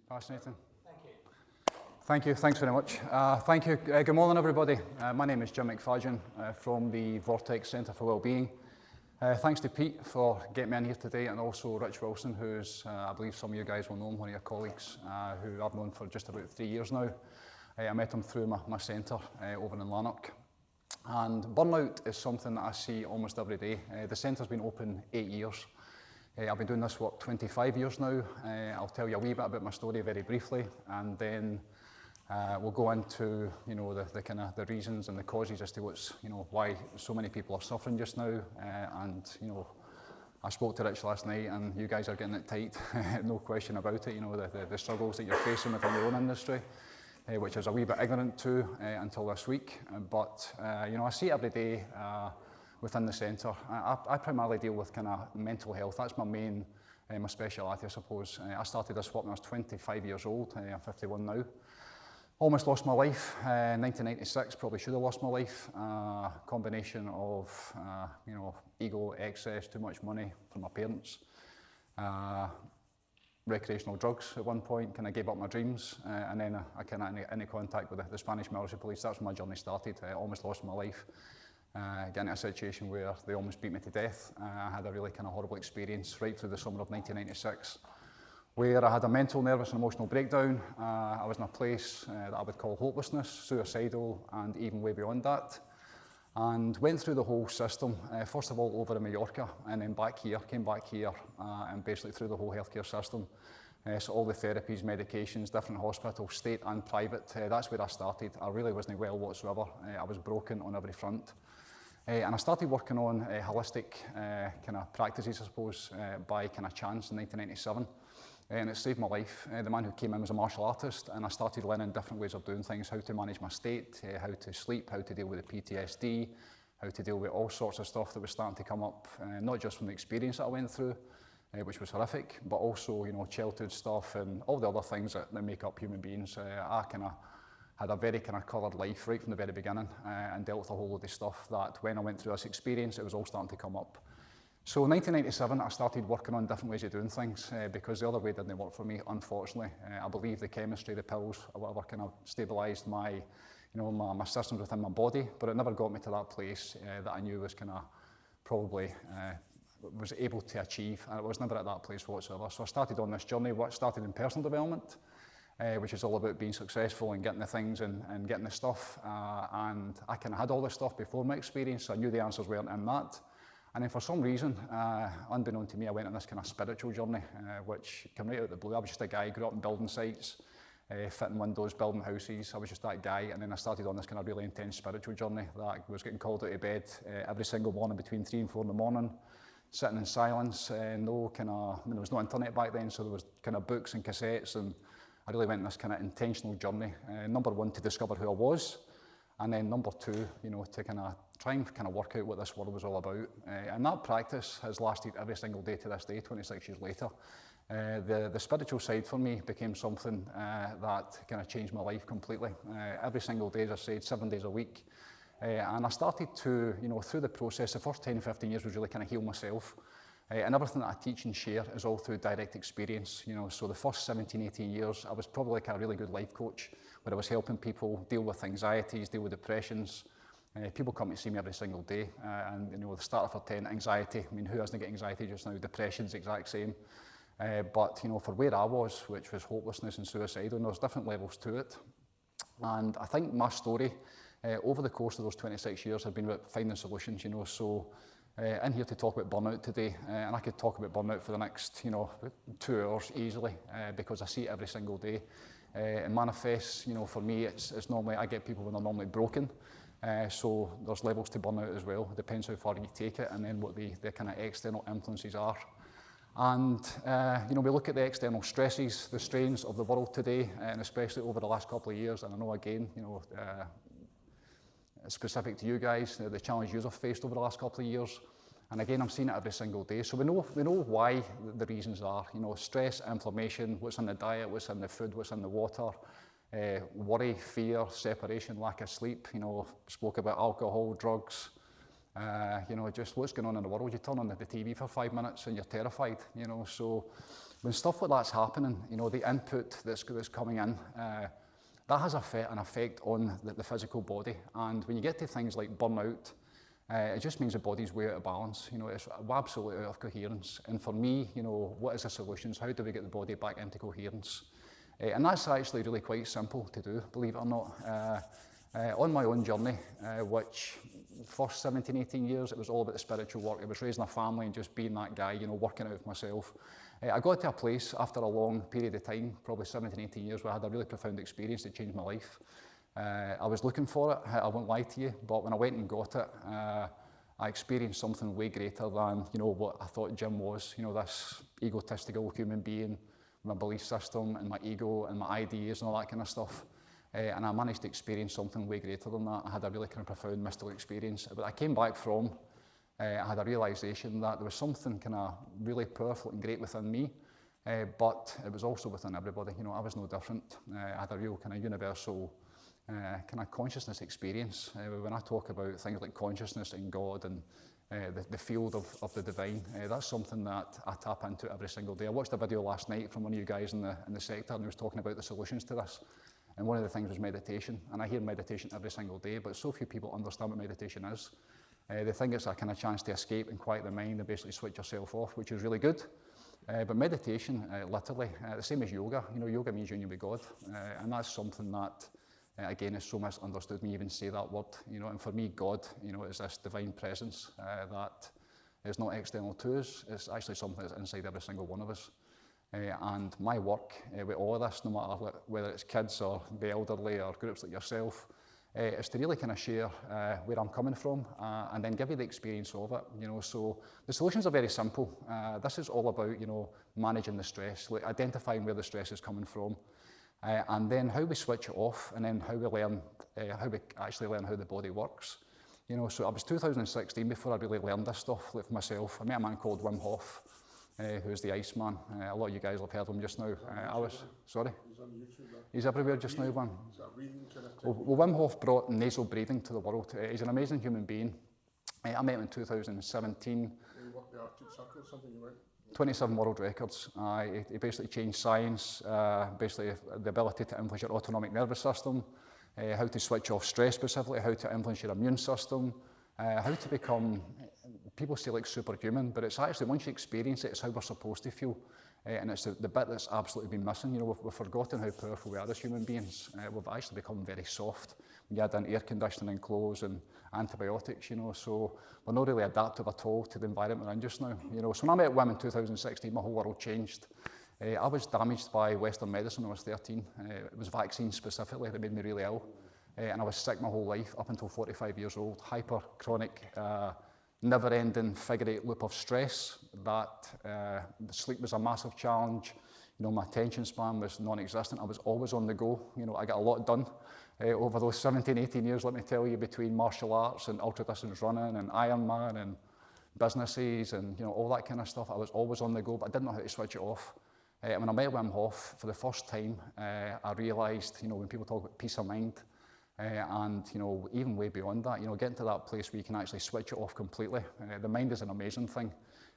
Fascinating. Thank you. Thanks very much. Thank you. Good morning, everybody. My name is Jim McFadyen from the Vortex Centre for Wellbeing. Thanks to Pete for getting me in here today, and also Rich Wilson, who's, I believe some of you guys will know him, one of your colleagues, who I've known for just about 3 years now. I met him through my centre over in Lanark. And burnout is something that I see almost every day. The centre's been open 8 years. I've been doing this work 25 years now. I'll tell you a wee bit about my story very briefly, and then we'll go into, the kind of the reasons and the causes as to why so many people are suffering just now. I spoke to Rich last night, and you guys are getting it tight, no question about it. The struggles that you're facing within your own industry, which I was a wee bit ignorant to until this week. But I see it every day within the centre. I primarily deal with kind of mental health. That's my main, my speciality, I suppose. I started this work when I was 25 years old. I'm 51 now. Almost lost my life in 1996, probably should have lost my life. Combination of, ego, excess, too much money from my parents. Recreational drugs at one point, kind of gave up my dreams. And then I kind of into contact with the Spanish military police. That's when my journey started. I almost lost my life. Getting into a situation where they almost beat me to death. I had a really kind of horrible experience right through the summer of 1996. Where I had a mental, nervous and emotional breakdown. I was in a place that I would call hopelessness, suicidal, and even way beyond that. And went through the whole system, first of all over in Mallorca, and then came back here, and basically through the whole healthcare system. So all the therapies, medications, different hospitals, state and private, that's where I started. I really wasn't well whatsoever. I was broken on every front. And I started working on holistic kind of practices, I suppose, by kind of chance in 1997. And it saved my life. The man who came in was a martial artist, and I started learning different ways of doing things, how to manage my state, how to sleep, how to deal with the PTSD, how to deal with all sorts of stuff that was starting to come up, not just from the experience that I went through, which was horrific, but also, childhood stuff and all the other things that make up human beings. I kind of had a very kind of coloured life right from the very beginning, and dealt with a whole load of stuff that when I went through this experience, it was all starting to come up. So in 1997, I started working on different ways of doing things because the other way didn't work for me, unfortunately. I believe the chemistry, the pills, or whatever, kind of stabilised my systems within my body, but it never got me to that place that I knew was kind of probably was able to achieve. And I was never at that place whatsoever. So I started on this journey, what started in personal development, which is all about being successful and getting the things and getting the stuff. And I kind of had all this stuff before my experience, so I knew the answers weren't in that. And then for some reason, unbeknown to me, I went on this kind of spiritual journey, which came right out of the blue. I was just a guy, grew up in building sites, fitting windows, building houses. I was just that guy. And then I started on this kind of really intense spiritual journey that I was getting called out of bed every single morning between 3 and 4 in the morning, sitting in silence. There was no internet back then, so there was kind of books and cassettes. And I really went on this kind of intentional journey. Number one, to discover who I was. And then number two, to kind of try and kind of work out what this world was all about. And that practice has lasted every single day to this day, 26 years later. The spiritual side for me became something that kind of changed my life completely. Every single day, as I said, 7 days a week. And I started to, through the process, the first 10, 15 years was really kind of heal myself. And everything that I teach and share is all through direct experience. So the first 17, 18 years, I was probably like a really good life coach, where I was helping people deal with anxieties, deal with depressions. People come to see me every single day, and the starter for 10, anxiety. I mean, who hasn't got anxiety just now? Depression's the exact same. But for where I was, which was hopelessness and suicide, and there's different levels to it. And I think my story, over the course of those 26 years, has been about finding solutions. So in here to talk about burnout today, and I could talk about burnout for the next 2 hours easily, because I see it every single day. It manifests, for me, it's normally, I get people when they're normally broken. So there's levels to burnout as well. It depends how far you take it, and then what the kind of external influences are. And we look at the external stresses, the strains of the world today, and especially over the last couple of years. And I know again, specific to you guys, the challenges you've faced over the last couple of years. And again, I'm seeing it every single day. So we know why the reasons are. Stress, inflammation, what's in the diet, what's in the food, what's in the water. Worry, fear, separation, lack of sleep. Spoke about alcohol, drugs. Just what's going on in the world. You turn on the TV for 5 minutes and you're terrified. So when stuff like that's happening, you know, the input that's coming in, that has an effect on the physical body. And when you get to things like burnout, it just means the body's way out of balance. You know, it's absolutely out of coherence. And for me, you know, what is the solutions? How do we get the body back into coherence? And that's actually really quite simple to do, believe it or not. On my own journey, which first 17, 18 years, it was all about the spiritual work. It was raising a family and just being that guy, you know, working out of myself. I got to a place after a long period of time, probably 17, 18 years, where I had a really profound experience that changed my life. I was looking for it, I won't lie to you, but when I went and got it, I experienced something way greater than, you know, what I thought gym was. You know, this egotistical human being, my belief system and my ego and my ideas and all that kind of stuff. And I managed to experience something way greater than that. I had a really kind of profound mystical experience. But I came back from, I had a realisation that there was something kind of really powerful and great within me, but it was also within everybody. You know, I was no different. I had a real kind of universal kind of consciousness experience. When I talk about things like consciousness and God and the field of the divine, that's something that I tap into every single day. I watched a video last night from one of you guys in the sector, and he was talking about the solutions to this. And one of the things was meditation. And I hear meditation every single day, but so few people understand what meditation is. They think it's a kind of chance to escape and quiet the mind and basically switch yourself off, which is really good. But meditation, literally, the same as yoga. You know, yoga means union with God. And that's something that, again, is so misunderstood when you even say that word. You know, and for me, God, you know, is this divine presence that is not external to us. It's actually something that's inside every single one of us. And my work with all of this, no matter whether it's kids or the elderly or groups like yourself, is to really kind of share where I'm coming from and then give you the experience of it. You know, so the solutions are very simple. This is all about, you know, managing the stress, like identifying where the stress is coming from, and then how we switch it off, and then how we actually learn how the body works. You know, so it was 2016 before I really learned this stuff like for myself. I met a man called Wim Hof, who's the Iceman. A lot of you guys have heard of him just now. Sorry? He's on YouTube. He's everywhere just now, Wim. Is that breathing kind of Well, Wim Hof brought nasal breathing to the world. He's an amazing human being. I met him in 2017. You worked the Arctic Circle or something, you went? 27 world records. He basically changed science, basically the ability to influence your autonomic nervous system, how to switch off stress specifically, how to influence your immune system, how to become, people say like superhuman, but it's actually, once you experience it, it's how we're supposed to feel. And it's the bit that's absolutely been missing. You know, we've forgotten how powerful we are as human beings. We've actually become very soft. We add in air conditioning, clothes and antibiotics, you know, so we're not really adaptive at all to the environment we're in just now. You know, so when I met Wim in 2016, my whole world changed. I was damaged by Western medicine when I was 13. It was vaccines specifically that made me really ill. And I was sick my whole life up until 45 years old, hyper-chronic, never-ending figure-eight loop of stress. That sleep was a massive challenge. You know, my attention span was non-existent. I was always on the go. You know, I got a lot done over those 17, 18 years, let me tell you, between martial arts and ultra-distance running and Ironman and businesses and, you know, all that kind of stuff. I was always on the go, but I didn't know how to switch it off. When I met Wim Hof for the first time, I realised, you know, when people talk about peace of mind, and, you know, even way beyond that, you know, getting to that place where you can actually switch it off completely. The mind is an amazing thing.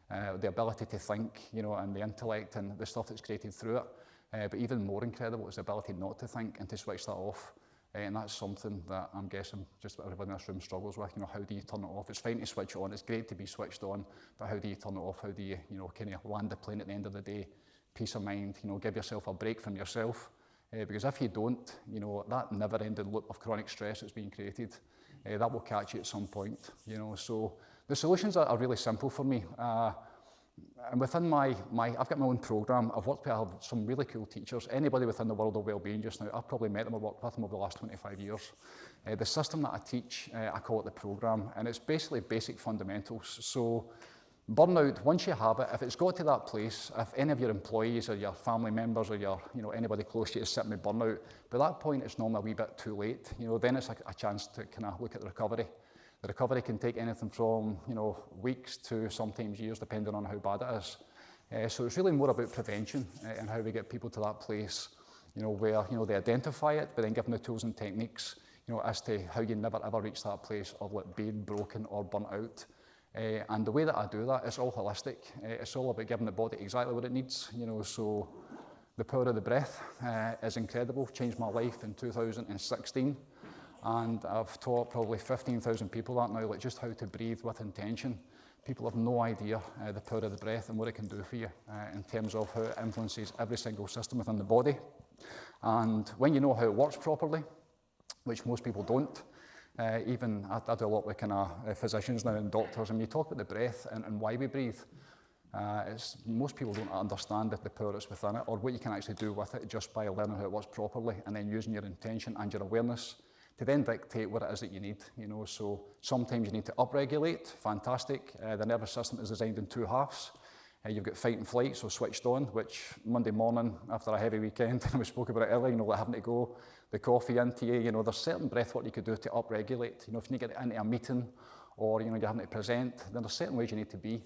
The ability to think, you know, and the intellect and the stuff that's created through it. But even more incredible is the ability not to think and to switch that off. And that's something that I'm guessing just about everybody in this room struggles with. You know, how do you turn it off? It's fine to switch it on. It's great to be switched on. But how do you turn it off? How do you, you know, kind of land the plane at the end of the day? Peace of mind, you know, give yourself a break from yourself. Because if you don't, you know, that never-ending loop of chronic stress that's being created, that will catch you at some point, you know. So the solutions are really simple for me. And within I've got my own program. I've worked with some really cool teachers. Anybody within the world of wellbeing just now, I've probably met them or worked with them over the last 25 years. The system that I teach, I call it the program, and it's basically basic fundamentals. So burnout, once you have it, if it's got to that place, if any of your employees or your family members or your, you know, anybody close to you is sitting with burnout, by that point it's normally a wee bit too late. You know, then it's a chance to kind of look at the recovery. The recovery can take anything from, you know, weeks to sometimes years, depending on how bad it is. So it's really more about prevention and how we get people to that place, you know, where, you know, they identify it, but then give them the tools and techniques, you know, as to how you never ever reach that place of like being broken or burnt out. And the way that I do that, it's all holistic. It's all about giving the body exactly what it needs, so the power of the breath is incredible, changed my life in 2016. And I've taught probably 15,000 people that now, like just how to breathe with intention. People have no idea the power of the breath and what it can do for you in terms of how it influences every single system within the body. And when you know how it works properly, which most people don't, even I do a lot with kind of physicians now and doctors, and you talk about the breath and why we breathe. Most people don't understand the power that's within it or what you can actually do with it just by learning how it works properly and then using your intention and your awareness to then dictate what it is that you need. So sometimes you need to upregulate, fantastic. The nervous system is designed in two halves. You've got fight and flight, so switched on, which Monday morning after a heavy weekend, and we spoke about it earlier, like having to go, the coffee into you, there's certain breath work you could do to upregulate. If you need to get into a meeting or you're having to present, then there's certain ways you need to be.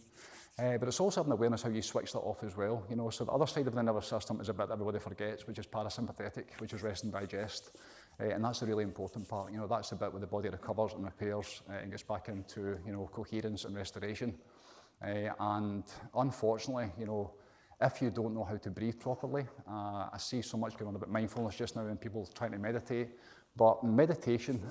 But it's also having awareness how you switch that off as well. So the other side of the nervous system is a bit that everybody forgets, which is parasympathetic, which is rest and digest. And that's a really important part. That's the bit where the body recovers and repairs and gets back into, coherence and restoration. And unfortunately, if you don't know how to breathe properly, I see so much going on about mindfulness just now and people trying to meditate. But meditation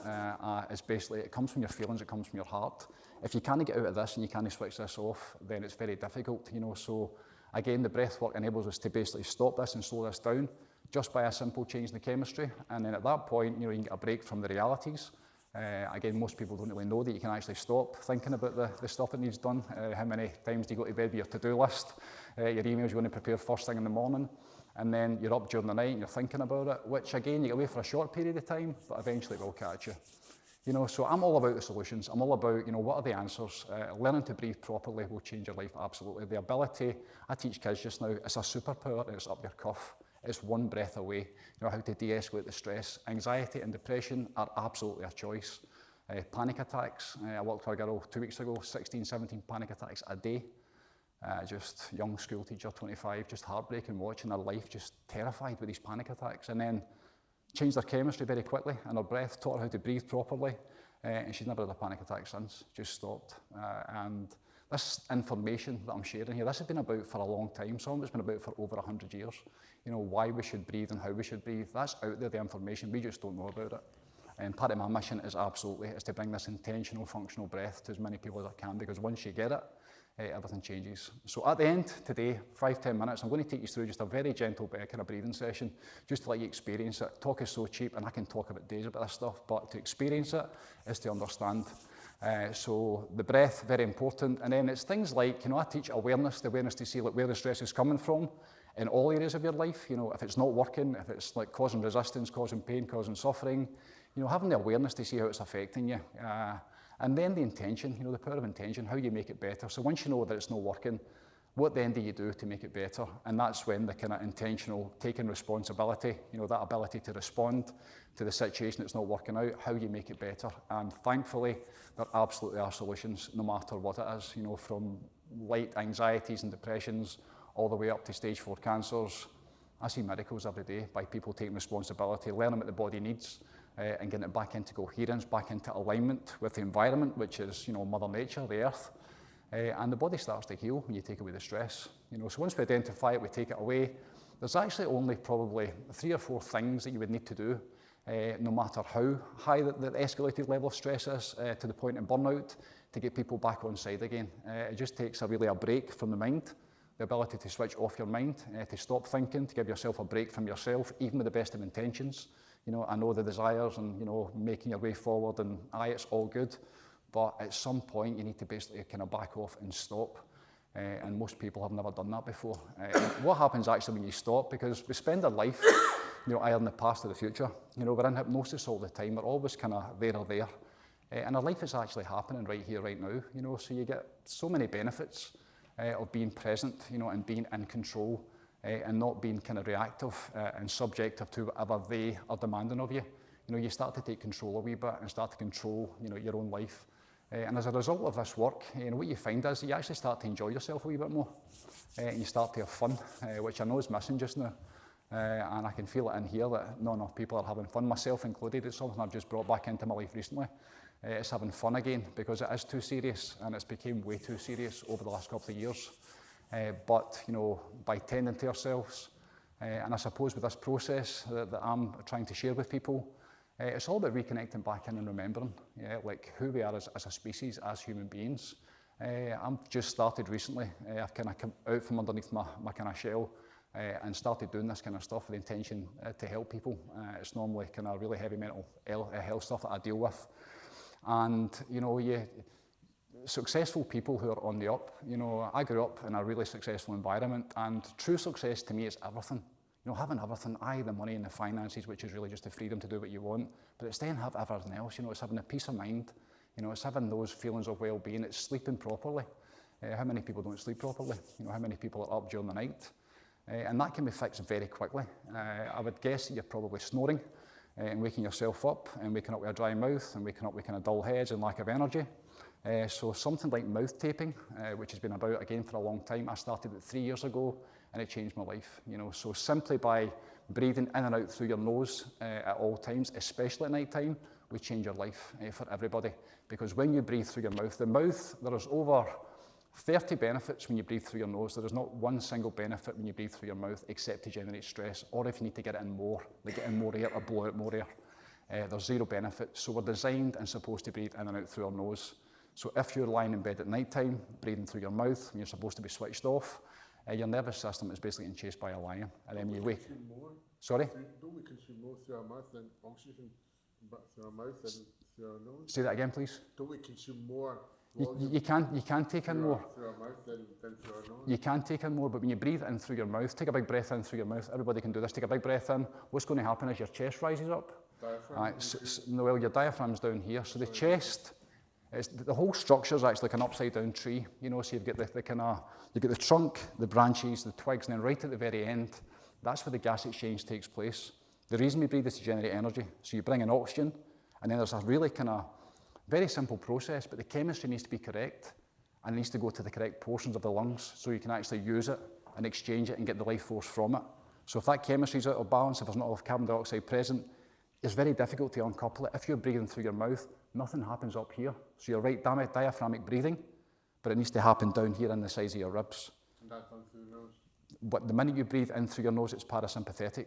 is basically, it comes from your feelings, it comes from your heart. If you can't get out of this and you can't switch this off, then it's very difficult, So again, the breath work enables us to basically stop this and slow this down just by a simple change in the chemistry. And then at that point, you can get a break from the realities. Again, most people don't really know that you can actually stop thinking about the stuff that needs done. How many times do you go to bed with your to-do list, your emails you want to prepare first thing in the morning, and then you're up during the night and you're thinking about it, which again, you get away for a short period of time, but eventually it will catch you. So I'm all about the solutions. I'm all about, what are the answers? Learning to breathe properly will change your life, absolutely. The ability, I teach kids just now, it's a superpower and it's up your cuff. It's one breath away. How to de-escalate the stress. Anxiety and depression are absolutely a choice. Panic attacks. I worked with a girl 2 weeks ago, 16, 17 panic attacks a day. Just young school teacher, 25, just heartbreaking watching her life just terrified with these panic attacks. And then changed her chemistry very quickly and her breath, taught her how to breathe properly. And she's never had a panic attack since, just stopped. And this information that I'm sharing here, this has been about for a long time. Some of it's been about for over 100 years. Why we should breathe and how we should breathe. That's out there, the information, we just don't know about it. And part of my mission is to bring this intentional, functional breath to as many people as I can, because once you get it, everything changes. So at the end today, 5-10 minutes, I'm going to take you through just a very gentle kind of breathing session, just to let you experience it. Talk is so cheap, and I can talk about days about this stuff, but to experience it is to understand. So the breath, very important. And then it's things like, I teach awareness, the awareness to see where the stress is coming from in all areas of your life. If it's not working, if it's causing resistance, causing pain, causing suffering, having the awareness to see how it's affecting you. And then the intention, the power of intention, how you make it better. So once you know that it's not working, what then do you do to make it better? And that's when the kind of intentional taking responsibility, that ability to respond to the situation that's not working out, how you make it better. And thankfully, there absolutely are solutions, no matter what it is, from light anxieties and depressions all the way up to stage 4 cancers. I see miracles every day by people taking responsibility, learning what the body needs, and getting it back into coherence, back into alignment with the environment, which is, Mother Nature, the earth. And the body starts to heal when you take away the stress. So once we identify it, we take it away. There's actually only probably 3 or 4 things that you would need to do, no matter how high the escalated level of stress is, to the point of burnout, to get people back on side again. It just takes a break from the mind, the ability to switch off your mind, to stop thinking, to give yourself a break from yourself, even with the best of intentions. I know the desires and, making your way forward, and it's all good. But at some point, you need to basically kind of back off and stop. And most people have never done that before. What happens actually when you stop? Because we spend our life, either in the past or the future. We're in hypnosis all the time. We're always kind of there or there. And our life is actually happening right here, right now. So you get so many benefits of being present, and being in control. And not being kind of reactive and subjective to whatever they are demanding of you. You start to take control a wee bit and start to control, your own life. And as a result of this work, what you find is you actually start to enjoy yourself a wee bit more. And you start to have fun, which I know is missing just now. And I can feel it in here that not enough people are having fun, myself included. It's something I've just brought back into my life recently. It's having fun again, because it is too serious, and it's become way too serious over the last couple of years. But by tending to ourselves, and I suppose with this process that I'm trying to share with people, it's all about reconnecting back in and remembering, like who we are as a species, as human beings. I've just started recently. I've kind of come out from underneath my kind of shell and started doing this kind of stuff with the intention to help people. It's normally kind of really heavy mental health stuff that I deal with. And, successful people who are on the up, I grew up in a really successful environment, and true success to me is everything. Having everything, the money and the finances, which is really just the freedom to do what you want, but it's then have everything else, it's having a peace of mind, it's having those feelings of well-being, it's sleeping properly. How many people don't sleep properly? How many people are up during the night? And that can be fixed very quickly. I would guess that you're probably snoring and waking yourself up and waking up with a dry mouth and waking up with kind of dull heads and lack of energy. So something like mouth taping, which has been about again for a long time. I started it 3 years ago and it changed my life. So simply by breathing in and out through your nose at all times, especially at night time, will change your life for everybody. Because when you breathe through your mouth, there is over 30 benefits when you breathe through your nose. There is not one single benefit when you breathe through your mouth except to generate stress, or if you need to get it in more, like get in more air or blow out more air. There's zero benefit. So we're designed and supposed to breathe in and out through our nose. So if you're lying in bed at night time, breathing through your mouth when you're supposed to be switched off, your nervous system is basically getting chased by a lion. And then you wake. Sorry? Don't we consume more through our mouth than oxygen through our mouth than through our nose? Say that again, please. Don't we consume more? You can take in more. Through our mouth than through our nose? You can take in more, but when you breathe in through your mouth, take a big breath in through your mouth. Everybody can do this. Take a big breath in. What's going to happen is your chest rises up. Diaphragm? Well, your diaphragm's down here. So the chest, the whole structure is actually like an upside down tree. So you've got you've got the trunk, the branches, the twigs, and then right at the very end, that's where the gas exchange takes place. The reason we breathe is to generate energy. So you bring in oxygen, and then there's a really kind of very simple process, but the chemistry needs to be correct, and it needs to go to the correct portions of the lungs so you can actually use it and exchange it and get the life force from it. So if that chemistry is out of balance, if there's not enough carbon dioxide present, it's very difficult to uncouple it. If you're breathing through your mouth, nothing happens up here. So you're right, diaphragmic breathing, but it needs to happen down here in the size of your ribs. And that's done through the nose? But the minute you breathe in through your nose, it's parasympathetic.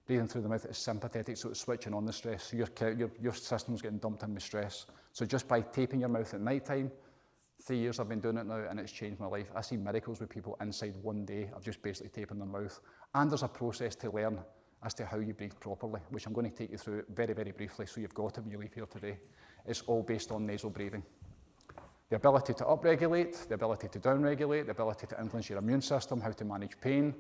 Breathing through the mouth is sympathetic, so it's switching on the stress. So your system's getting dumped in with stress. So just by taping your mouth at night time, 3 years I've been doing it now, and it's changed my life. I see miracles with people inside one day of just basically taping their mouth. And there's a process to learn as to how you breathe properly, which I'm going to take you through very, very briefly, so you've got it when you leave here today. It's all based on nasal breathing. The ability to upregulate, the ability to downregulate, the ability to influence your immune system, how to manage pain,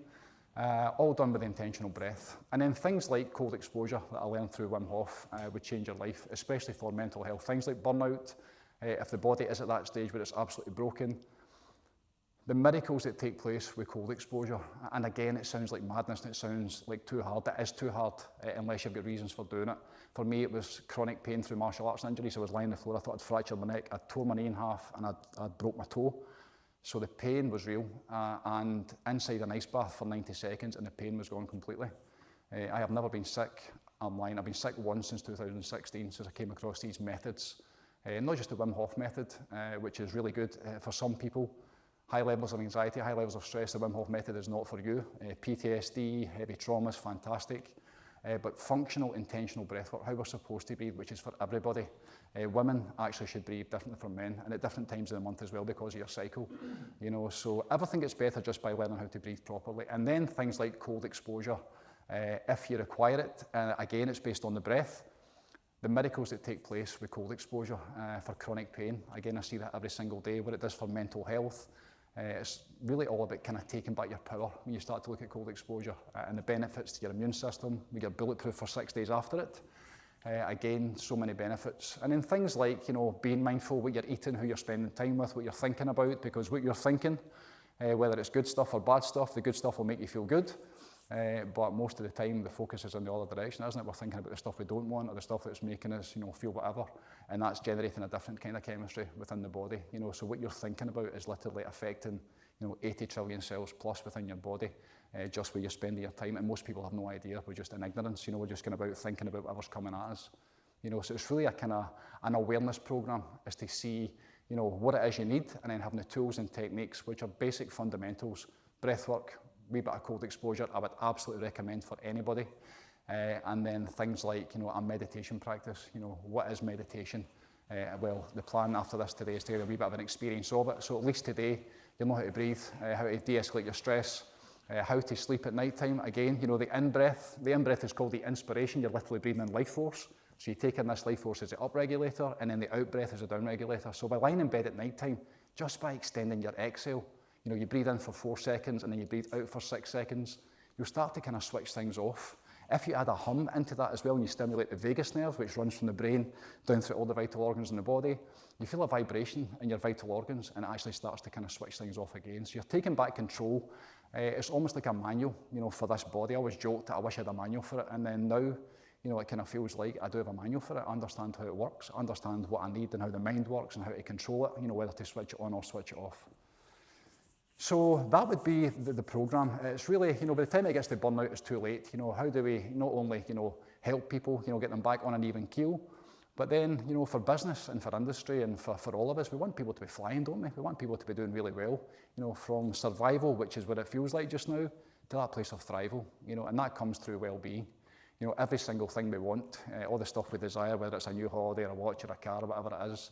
all done with intentional breath. And then things like cold exposure that I learned through Wim Hof would change your life, especially for mental health. Things like burnout, if the body is at that stage where it's absolutely broken. The miracles that take place with cold exposure, and again, it sounds like madness and it sounds like too hard. It is too hard unless you've got reasons for doing it. For me, it was chronic pain through martial arts injuries. I was lying on the floor, I thought I'd fractured my neck, I tore my knee in half, and I'd broke my toe. So the pain was real, and inside an ice bath for 90 seconds, and the pain was gone completely. I have never been sick. I'm lying. I've been sick once since 2016, since I came across these methods. Not just the Wim Hof method, which is really good for some people. High levels of anxiety, high levels of stress, the Wim Hof method is not for you. PTSD, heavy trauma is fantastic. But functional, intentional breathwork, how we're supposed to breathe, which is for everybody. Women actually should breathe differently from men, and at different times of the month as well because of your cycle. So everything gets better just by learning how to breathe properly. And then things like cold exposure, if you require it, again, it's based on the breath. The miracles that take place with cold exposure for chronic pain, again, I see that every single day, what it does for mental health. It's really all about kind of taking back your power when you start to look at cold exposure and the benefits to your immune system. We get bulletproof for 6 days after it. Again, so many benefits. And then things like, being mindful what you're eating, who you're spending time with, what you're thinking about, because what you're thinking, whether it's good stuff or bad stuff, the good stuff will make you feel good. But most of the time, the focus is in the other direction, isn't it? We're thinking about the stuff we don't want or the stuff that's making us, feel whatever. And that's generating a different kind of chemistry within the body. So what you're thinking about is literally affecting, 80 trillion cells plus within your body, just where you're spending your time. And most people have no idea. We're just in ignorance. We're just going about thinking about whatever's coming at us. So it's really a kind of an awareness program, is to see, what it is you need, and then having the tools and techniques, which are basic fundamentals. Breath work, wee bit of cold exposure, I would absolutely recommend for anybody. And then things like, a meditation practice. What is meditation? Well, the plan after this today is to get a wee bit of an experience of it. So at least today, you'll know how to breathe, how to de-escalate your stress, how to sleep at night time. Again, the in-breath is called the inspiration. You're literally breathing in life force. So you take in this life force as the up-regulator, and then the out-breath as a down-regulator. So by lying in bed at night time, just by extending your exhale, you breathe in for 4 seconds, and then you breathe out for 6 seconds, you'll start to kind of switch things off. If you add a hum into that as well, and you stimulate the vagus nerve, which runs from the brain down through all the vital organs in the body, you feel a vibration in your vital organs, and it actually starts to kind of switch things off again. So you're taking back control. It's almost like a manual, for this body. I always joked that I wish I had a manual for it, and then now, it kind of feels like I do have a manual for it. I understand how it works, I understand what I need and how the mind works and how to control it, whether to switch it on or switch it off. So that would be the program. It's really, by the time it gets to burnout, it's too late. How do we not only, help people, get them back on an even keel, but then, for business and for industry and for all of us, we want people to be flying, don't we? We want people to be doing really well, from survival, which is what it feels like just now, to that place of thrival, and that comes through well-being. Every single thing we want, all the stuff we desire, whether it's a new holiday or a watch or a car or whatever it is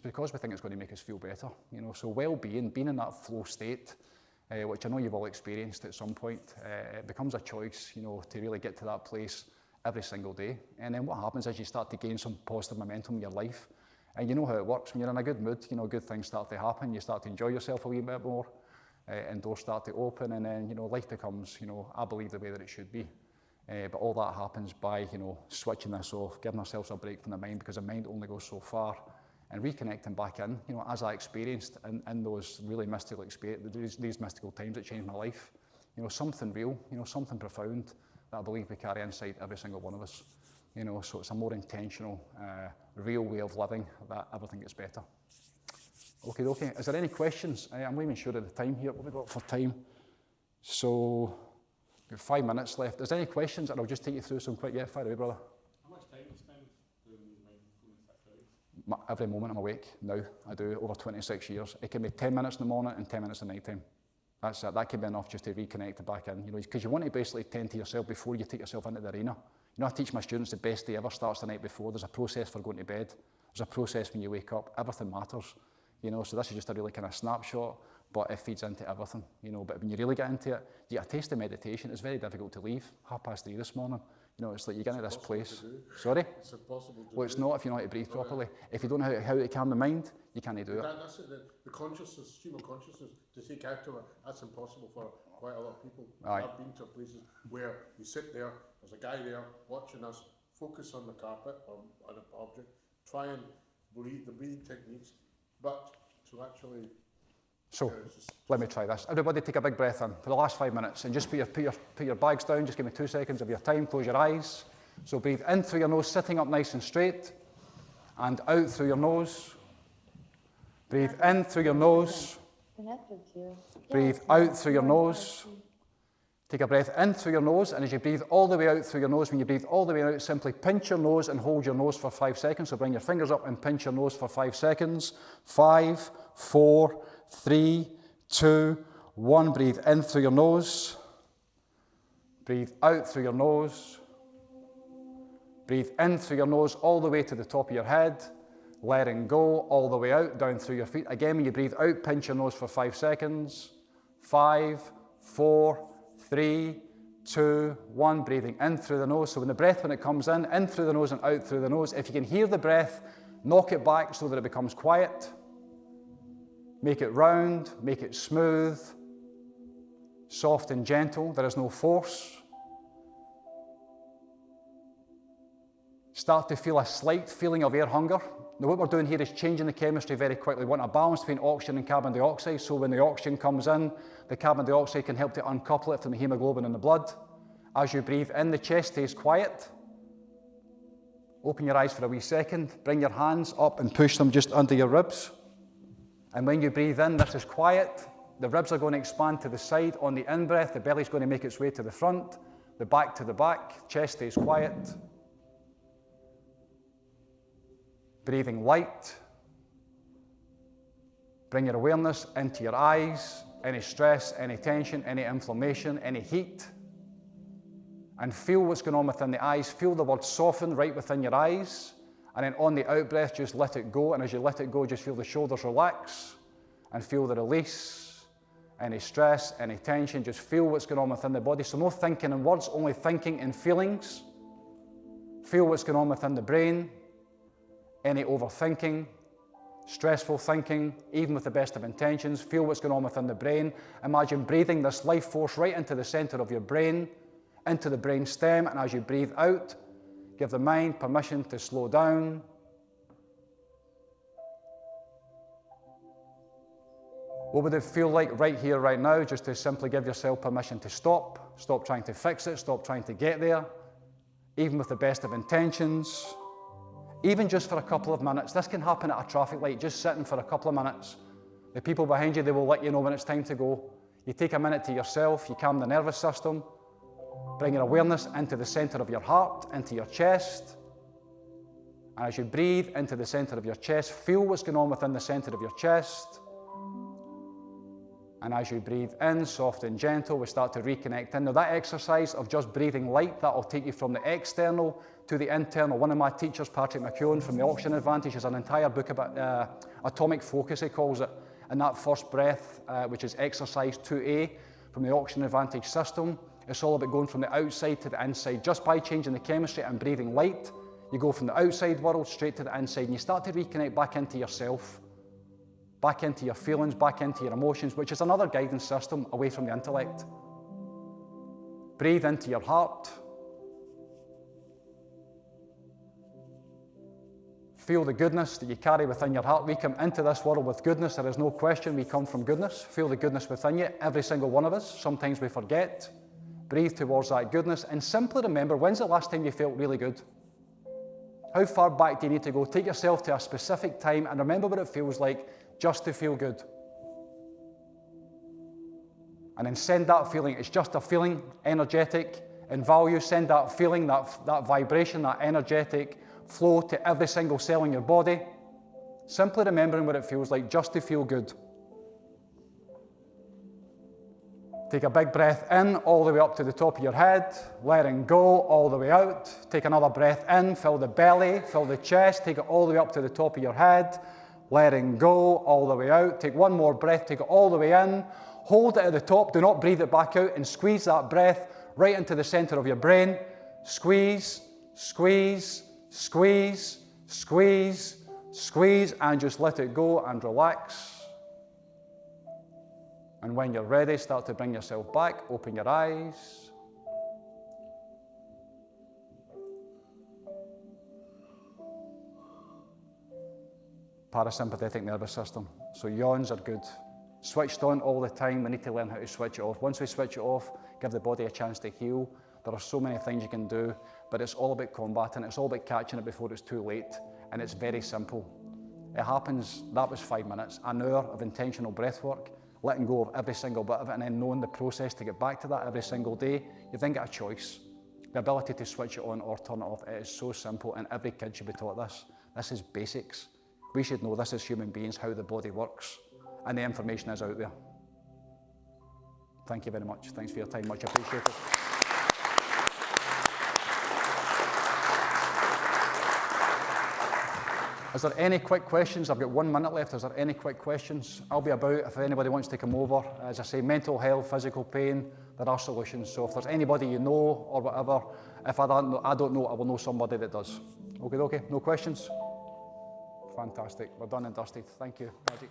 because we think it's going to make us feel better. So well-being, being in that flow state, which I know you've all experienced at some point, it becomes a choice, to really get to that place every single day. And then what happens is you start to gain some positive momentum in your life. And you know how it works. When you're in a good mood, good things start to happen. You start to enjoy yourself a wee bit more, and doors start to open, and then, life becomes, I believe, the way that it should be. But all that happens by, switching this off, giving ourselves a break from the mind, because the mind only goes so far, and reconnecting back in, as I experienced in those really mystical these mystical times that changed my life. Something real, something profound that I believe we carry inside every single one of us. So it's a more intentional, real way of living that everything gets better. Okay. Is there any questions? I'm not even sure of the time here. What have we got for time? So, we've 5 minutes left. Is there any questions? And I'll just take you through some quick. Yeah, fire away, brother. How much time do you spend doing these mindfulness activities? Every moment I'm awake now. I do over 26 years. It can be 10 minutes in the morning and 10 minutes at night time. That's it. That can be enough just to reconnect back in. Because you want to basically tend to yourself before you take yourself into the arena. I teach my students the best day ever starts the night before. There's a process for going to bed. There's a process when you wake up. Everything matters. So this is just a really kind of snapshot, but it feeds into everything. But when you really get into it, you get a taste of meditation. It's very difficult to leave. 3:30 this morning. It's like you get into this place. Sorry? It's impossible to do. Well, it's not if you know how to breathe properly. If you don't know how to calm the mind, you can't do it. That's it. The consciousness, stream of consciousness, to take out of it, that's impossible for quite a lot of people. Aye. I've been to places where you sit there, there's a guy there watching us, focus on the carpet or on an object, try and breathe the breathing techniques, but to actually... So, let me try this. Everybody take a big breath in for the last 5 minutes, and just put your bags down. Just give me 2 seconds of your time. Close your eyes. So breathe in through your nose, sitting up nice and straight, and out through your nose. Breathe in through your nose. Breathe out through your nose. Take a breath in through your nose, and as you breathe all the way out through your nose, when you breathe all the way out, simply pinch your nose and hold your nose for 5 seconds. So bring your fingers up and pinch your nose for 5 seconds. 5, 4, 3, 2, 1. Breathe in through your nose. Breathe out through your nose. Breathe in through your nose all the way to the top of your head. Letting go all the way out, down through your feet. Again, when you breathe out, pinch your nose for 5 seconds. 5, 4, 3, 2, 1. Breathing in through the nose. So when it comes in through the nose and out through the nose. If you can hear the breath, knock it back so that it becomes quiet. Make it round, make it smooth, soft and gentle. There is no force. Start to feel a slight feeling of air hunger. Now what we're doing here is changing the chemistry very quickly. We want a balance between oxygen and carbon dioxide, so when the oxygen comes in, the carbon dioxide can help to uncouple it from the hemoglobin in the blood. As you breathe in, the chest stays quiet. Open your eyes for a wee second. Bring your hands up and push them just under your ribs. And when you breathe in, this is quiet. The ribs are going to expand to the side on the in-breath. The belly's going to make its way to the front, the back to the back. Chest stays quiet. breathing light. Bring your awareness into your eyes, any stress, any tension, any inflammation, any heat. And feel what's going on within the eyes. Feel the word soften right within your eyes. And then on the out breath, just let it go. And as you let it go, just feel the shoulders relax and feel the release. Any stress, any tension, just feel what's going on within the body. So no thinking in words, only thinking in feelings. Feel what's going on within the brain. Any overthinking, stressful thinking, even with the best of intentions. Feel what's going on within the brain. Imagine breathing this life force right into the center of your brain, into the brain stem, and as you breathe out, give the mind permission to slow down. What would it feel like right here, right now, just to simply give yourself permission to stop? Stop trying to fix it, stop trying to get there, even with the best of intentions. Even just for a couple of minutes. This can happen at a traffic light, just sitting for a couple of minutes. The people behind you, they will let you know when it's time to go. You take a minute to yourself, you calm the nervous system, bring your awareness into the center of your heart, into your chest. And as you breathe into the center of your chest, feel what's going on within the center of your chest. And as you breathe in, soft and gentle, we start to reconnect in. Now that exercise of just breathing light, that will take you from the external to the internal. One of my teachers, Patrick McFadyen from the Oxygen Advantage, has an entire book about atomic focus, he calls it. And that first breath, which is exercise 2A from the Oxygen Advantage system, it's all about going from the outside to the inside. Just by changing the chemistry and breathing light, you go from the outside world straight to the inside, and you start to reconnect back into yourself, back into your feelings, back into your emotions, which is another guidance system away from the intellect. Breathe into your heart. Feel the goodness that you carry within your heart. We come into this world with goodness. There is no question we come from goodness. Feel the goodness within you, every single one of us. Sometimes we forget. Breathe towards that goodness and simply remember, when's the last time you felt really good? How far back do you need to go? Take yourself to a specific time and remember what it feels like just to feel good. And then send that feeling. It's just a feeling, energetic, in value. Send that feeling, that vibration, that energetic flow to every single cell in your body. Simply remembering what it feels like just to feel good. Take a big breath in, all the way up to the top of your head, letting go all the way out. Take another breath in, fill the belly, fill the chest, take it all the way up to the top of your head, letting go all the way out. Take one more breath, take it all the way in, hold it at the top, do not breathe it back out, and squeeze that breath right into the center of your brain. Squeeze, squeeze, squeeze, squeeze, squeeze, and just let it go and relax. And when you're ready, start to bring yourself back, open your eyes. Parasympathetic nervous system. So yawns are good. Switched on all the time, we need to learn how to switch it off. Once we switch it off, give the body a chance to heal. There are so many things you can do, but it's all about combating it. It's all about catching it before it's too late, and it's very simple. It happens, that was 5 minutes, an hour of intentional breath work, letting go of every single bit of it, and then knowing the process to get back to that every single day. You then get a choice. The ability to switch it on or turn it off, it is so simple, and every kid should be taught this. This is basics. We should know this as human beings, how the body works, and the information is out there. Thank you very much. Thanks for your time, much appreciated. Is there any quick questions? I've got 1 minute left. Is there any quick questions? I'll be about if anybody wants to come over. As I say, mental health, physical pain, there are solutions. So if there's anybody you know or whatever, if I don't know, I will know somebody that does. Okay, no questions? Fantastic. We're done and dusted. Thank you, Magic.